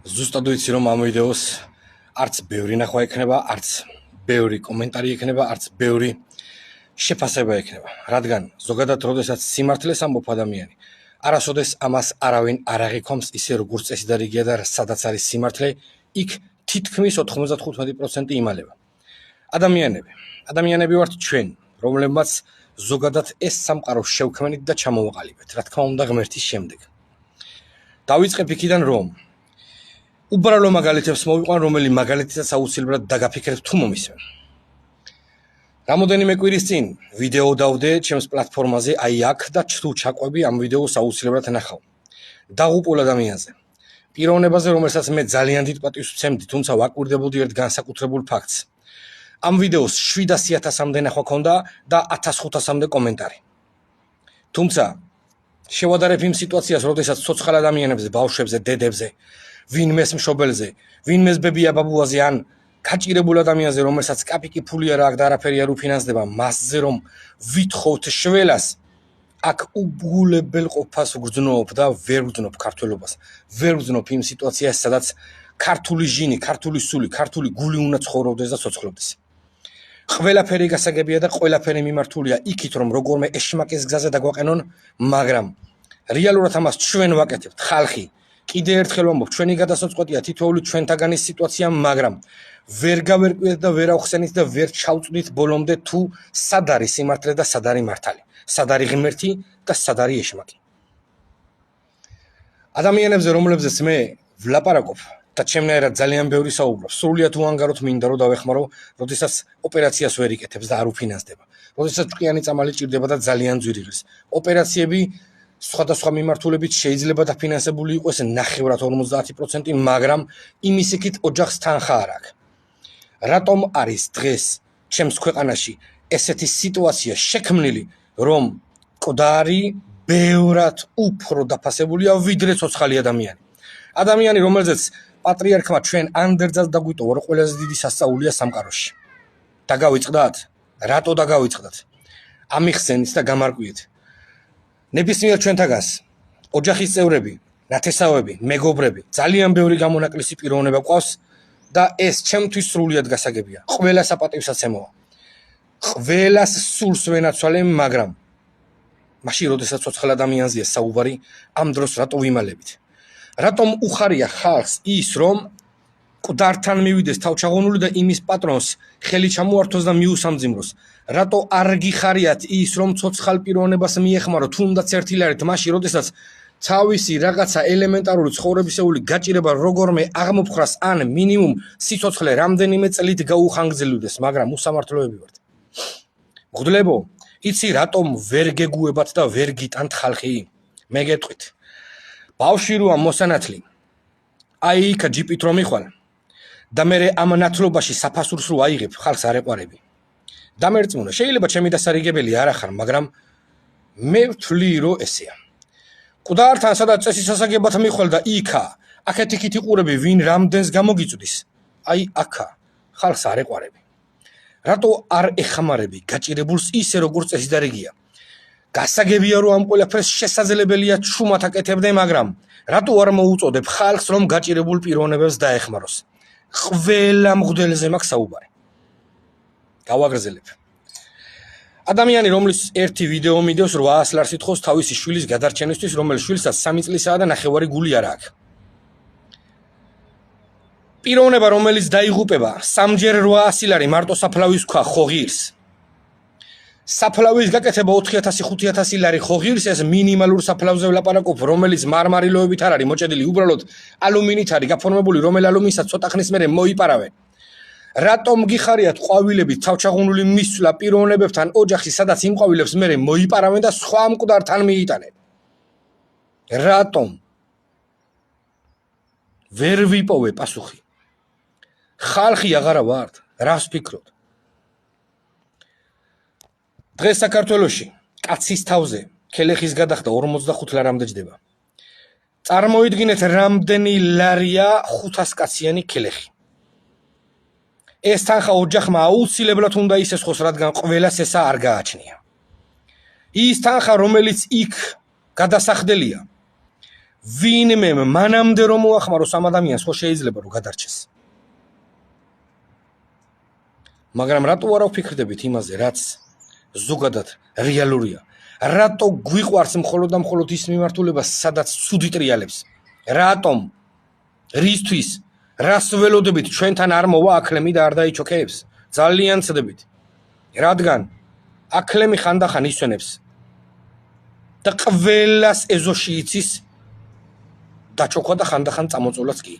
ზუსტად ვიცი რომ ამ ვიდეოს არც ბევრი ნახვა ექნება, არც ბევრი კომენტარი ექნება, არც ბევრი შეფასება ექნება, რადგან ზოგადად როდესაც სიმართლეს ამბობ ადამიანი, არასოდეს ამას არავინ არ აღიქვამს ისე როგორც წესი და რიგია და სადაც არის სიმართლე, იქ თითქმის 95% იმალება. ადამიანები ვართ ჩვენ, რომლებმაც ზოგადად ეს სამყარო შევქმნით და ჩამოვაყალიბეთ, რა თქმა უნდა ღმერთის შემდეგ. დავიწყებ იქიდან რომ უბრალო მაგალითებს მოვიყვან, რომელი მაგალითითაც აუცილებლად დაგაფიქრებთ თუ მომისმენ. რამოდენიმე კვირის წინ ვიდეო დავდე ჩემს პლატფორმაზე, აი აქ და თუ ჩაყვები ამ ვიდეოს აუცილებლად ნახავ. დაღუპულ ადამიანზე. პიროვნებაზე, რომელსაც მე ძალიან დიდ პატივს ვცემდი, თუმცა ვაკვირდებოდი ერთ განსაკუთრებულ ფაქტს. ამ ვიდეოს 700,000-მდე ნახვა ქონდა და 1500-მდე კომენტარი. თუმცა შევადარებ იმ სიტუაციას, როდესაც ცოცხალ ადამიანებზე, ბავშვებზე, დედებზე, ვინმეს მშობელზე, ვინმეს ბებია ბაბუაზე ან გაჭირებულ ადამიანზე, რომელსაც კაპიკი ფული არ აქვს და არაფერი არ უფინანსდება, მასზე რომ ვითხოვთ შველას, აქ უგულებელ ყოფას ვგრძნობ და ვერ ვგრძნობ ქართველობას. ვერ ვგრძნობ იმ სიტუაციას, სადაც ქართული ჟინი, ქართული სული, ქართული გული უნდა ცხოვრობდეს და ცოცხლობდეს. ყველაფერი გასაგებია და ყველაფერი მიმართულია იქით, რომ როგორმე ეშმაკის გზაზე დაგვაყენონ, მაგრამ რეალურად ამას ჩვენ ვაკეთებთ, ხალხი. კიდე ერთხელ ვამბობ, ჩვენი გადასაწყვეტია თითოეული ჩვენთაგანის სიტუაცია, მაგრამ ვერ გავერკვიეთ და ვერ ავხსენით და ვერ ჩავწვდით ბოლომდე თუ სად არის სიმართლე და სად არის მართალი, სად არის ღმერთი და სად არის ეშმაკი. ადამიანებზე, რომლებზეც მე ვლაპარაკობ და ჩემნაირად ძალიან ბევრი საუბრობს, სრულიად უანგაროდ მინდა რომ დავეხმარო, როდესაც ოპერაციას ვერ იკეთებს და არ უფინანსდება, როდესაც ჭკვიანი წამალი ჭირდება და ძალიან ძვირი ღირს. ოპერაციები სხვადასხვა მიმართულებით შეიძლება დაფინანსებული იყოს 90%, მაგრამ იმის იქით ოჯახს თანხა არ აქვს. რატომ არის დღეს ჩემს ქვეყანაში ესეთი სიტუაცია შექმნილი, რომ მკვდარი ბევრად უფრო დაფასებულია ვიდრე ცოცხალი ადამიანი. ადამიანი, რომელზეც პატრიარქმა ჩვენ ანდერძად დაგვიტოვა, რომ ყველაზე დიდი სასწაულია სამყაროში. დაგავიწყდათ? რატო დაგავიწყდათ? ამიხსენით და გამარკვიეთ. ნებისმიერ ჩვენთაგანს ოჯახის წევრები, ნათესავები, მეგობრები, ძალიან ბევრი გამონაკლისი პიროვნება ყავს და ეს ჩემთვის სრულიად გასაგებია. ყველას აპატივსაცემოა. ყველას სულს ვენაცვალე, მაგრამ მაშინ როდესაც ცოცხალ ადამიანზეა საუბარი, ამ დროს რატო ვიმალებით? რატომ უხარია ხალხს ის, რომ მკვდართან მივიდეს თავჩაღუნული და იმის პატრონს ხელი ჩამოართოს და მიუსამძიმროს? რატო არ გიხარიათ ის, რომ ცოცხალ პიროვნებას მიეხმაროთ, თუნდაც ერთი ლარით, მაშინ როდესაც თავისი რაღაცა ელემენტარული ცხოვრებისეული გაჭირება როგორმე აღმოფხრას ან მინიმუმ სიცოცხლე რამდენიმე წლით გაუხანგრძლივდეს, მაგრამ უსამართლოები ვართ. მღვდლებო, იცი რატომ ვერ გეგუებათ და ვერ გიტანთ ხალხი? მე გეტყვით. ბავშვი როა მოსანათლი, აი იქა ჯიპით რომ მიხვალ და მე ამ ნათლობაში საფასურს რო აიღებ, ხალხს არ ეყარები. დამერწმუნო, შეიძლება ჩემი დასარიგებელი არ ახარ, მაგრამ მე ვთვლი რომ ესეა. მკვდართან სადაც წესისასაგებად მიხვალ და იქა, აქეთ-იქით იყურები, ვინ რამდენს გამოგიწვდის, აი აქა, ხალხს არ ეყარები. რატო არ ეხმარები გაჭირებულს ისე როგორც წესი და რიგია? გასაგებია რომ ამ ყველაფერს შესაძლებელია ჩუმად აკეთებდე, მაგრამ რატო არ მოუწოდებ ხალხს რომ გაჭირებულ პიროვნებებს დაეხმაროს? ყველა მღვდელზე მაქვს საუბარი. გავაგრძელებ. ადამიანი, რომლის ერთი ვიდეო მიდევს 800 ლარს ითხოვს თავისი შვილის გადარჩენისთვის, რომელიც შვილსაც 3 წლისაა და ნახევარი გული არ აქვს. პიროვნება, რომელიც დაიღუპება, 3ჯერ 800 ლარი მარტო საფლავის ქვა ხო ღირს. საფლავის გაკეთება 4000-5000 ლარი ხო ღირს, ეს მინიმალურ საფლავზე ვლაპარაკობ, რომელიც მარმარილოებით არ არის მოჭედილი, უბრალოდ ალუმინით არის გაფორმებული, რომელ ალუმინსაც ცოტა ხნის მერე მოიპარავენ. რატომ გიხარიათ ყვავილებით თავჩაღუნული მისვლა პიროვნებებთან ოჯახში, სადაც იმ ყვავილებს მერე მოიპარავენ და სხვა მკვდართან მიიტანენ? რატომ? ვერ ვიპოვე პასუხი. ხალხი აღარა ვართ, რას ფიქრობთ? დღეს საქართველოში კაცის თავზე ქელეხის გადახდა 45 ლარამდე ჯდება. წარმოიდგინეთ, რამდენი ლარია 500 კაციანი ქელეხი. ეს თანხა ოჯახმა აუცილებლად უნდა ისესხოს, რადგან ყველას ესა არ გააჩნია. ის თანხა, რომელიც იქ გადასახდელია, ვინმე მანამდე რომ მოახმაროს ამ ადამიანს ხო შეიძლება რომ გადარჩეს. მაგრამ რატო არა ვფიქრდებით იმაზე, რაც ზოგადად რეალურია? რატო გვიყვარს მხოლოდ და მხოლოდ ის მიმართულება, სადაც ცუდი ტრიალებს? რატომ? რისთვის? რას ველოდებით ჩვენთან არ მოვა აკლემი და არ დაიჩოქეებს? ძალიან ცდებით. რადგან აკლემი ხანდახან ისვენებს და ყველას ეზოში იცის დაჩოქვა და ხანდახან წამოწოლაც კი.